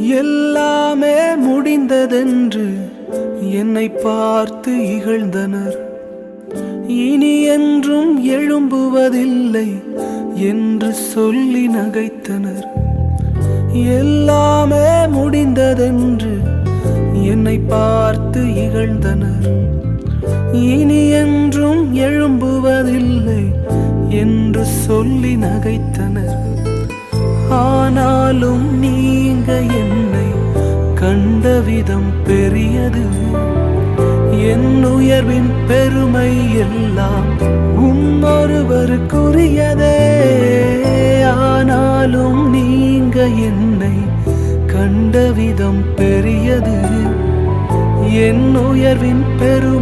எல்லாமே முடிந்ததென்று என்னை பார்த்து இகழ்ந்தனர். இனி என்றும் எழும்புவதில்லை என்று சொல்லி நகைத்தனர். எல்லாமே முடிந்ததென்று என்னை பார்த்து இகழ்ந்தனர். இனி என்றும் எழும்புவதில்லை என்று சொல்லி நகைத்தனர். ஆனாலும் நீங்க என்னை கண்ட விதம் பெரியது. என் உயர்வின் பெருமை எல்லாம் ஒருவருக்குரியதே. ஆனாலும் நீங்க என்னை கண்ட விதம் பெரியது. என் உயர்வின் பெருமை